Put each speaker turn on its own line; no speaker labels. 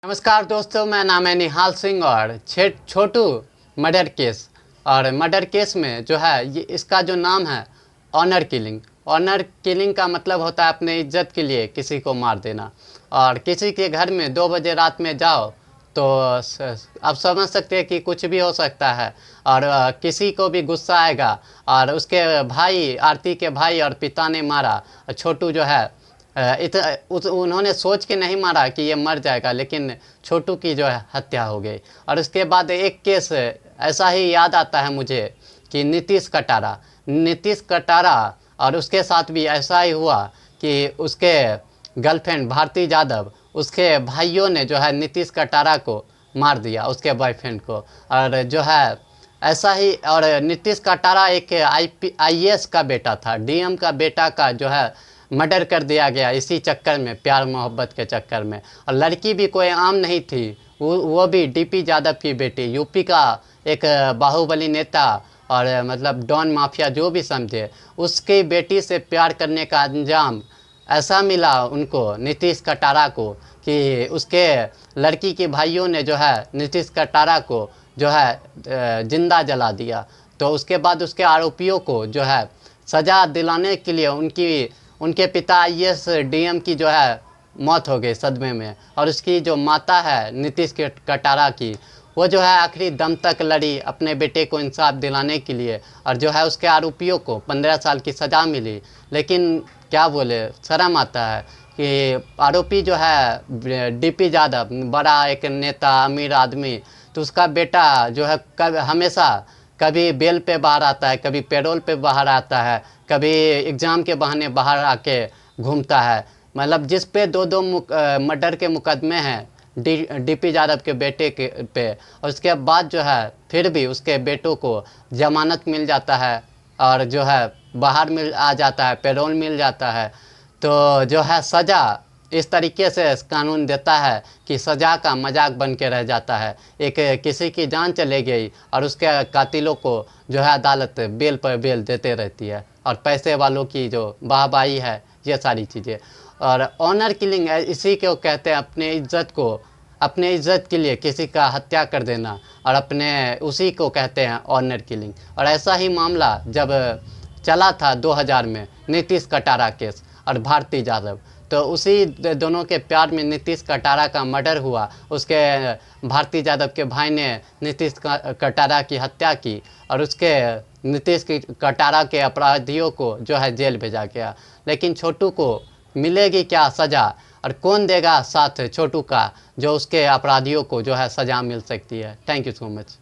नमस्कार दोस्तों, मैं नाम है निहाल सिंह और छोटू मर्डर केस। और मर्डर केस में जो है ये इसका जो नाम है ऑनर किलिंग। ऑनर किलिंग का मतलब होता है अपने इज्जत के लिए किसी को मार देना। और किसी के घर में 2 बजे रात में जाओ तो आप समझ सकते हैं कि कुछ भी हो सकता है। और किसी को भी गुस्सा आएगा। और उसके भाई, आरती के भाई और पिता ने मारा छोटू जो है। उन्होंने सोच के नहीं मारा कि ये मर जाएगा, लेकिन छोटू की जो है हत्या हो गई। और उसके बाद एक केस ऐसा ही याद आता है मुझे कि नीतीश कटारा और उसके साथ भी ऐसा ही हुआ कि उसके गर्लफ्रेंड भारती यादव, उसके भाइयों ने जो है नीतीश कटारा को मार दिया, उसके बॉयफ्रेंड को। और जो है ऐसा ही, और नीतीश कटारा एक IAS का बेटा था, DM का बेटा का जो है मर्डर कर दिया गया इसी चक्कर में, प्यार मोहब्बत के चक्कर में। और लड़की भी कोई आम नहीं थी, वो भी DP यादव की बेटी, यूपी का एक बाहुबली नेता और मतलब डॉन माफिया जो भी समझे, उसकी बेटी से प्यार करने का अंजाम ऐसा मिला उनको, नीतीश कटारा को, कि उसके लड़की के भाइयों ने जो है नीतीश कटारा को जो है जिंदा जला दिया। तो उसके बाद उसके आरोपियों को जो है सज़ा दिलाने के लिए उनके पिता IAS DM की जो है मौत हो गई सदमे में। और उसकी जो माता है नीतीश कटारा की, वो जो है आखिरी दम तक लड़ी अपने बेटे को इंसाफ दिलाने के लिए। और जो है उसके आरोपियों को 15 साल की सज़ा मिली। लेकिन क्या बोले, शर्म आता है कि आरोपी जो है DP यादव, बड़ा एक नेता, अमीर आदमी, तो उसका बेटा जो है हमेशा कभी बेल पे बाहर आता है, कभी पैरोल पे बाहर आता है, कभी एग्ज़ाम के बहाने बाहर आके घूमता है। मतलब जिस पे 2 मर्डर के मुकदमे हैं DP यादव के बेटे के पे, और उसके बाद जो है फिर भी उसके बेटों को जमानत मिल जाता है और जो है बाहर आ जाता है, पैरोल मिल जाता है। तो जो है सज़ा इस तरीके से कानून देता है कि सज़ा का मजाक बन के रह जाता है। एक किसी की जान चले गई और उसके कातिलों को जो है अदालत बेल पर बेल देते रहती है, और पैसे वालों की जो वाहवाही है, ये सारी चीज़ें। और ऑनर किलिंग इसी को कहते हैं, अपने इज्जत के लिए किसी का हत्या कर देना, और उसी को कहते हैं ऑनर किलिंग। और ऐसा ही मामला जब चला था 2000 में, नीतीश कटारा केस और भारती यादव, तो उसी दोनों के प्यार में नीतीश कटारा का मर्डर हुआ। उसके भारती यादव के भाई ने नीतीश कटारा की हत्या की, और उसके नीतीश कटारा के अपराधियों को जो है जेल भेजा गया। लेकिन छोटू को मिलेगी क्या सज़ा, और कौन देगा साथ छोटू का, जो उसके अपराधियों को जो है सज़ा मिल सकती है। Thank you so much.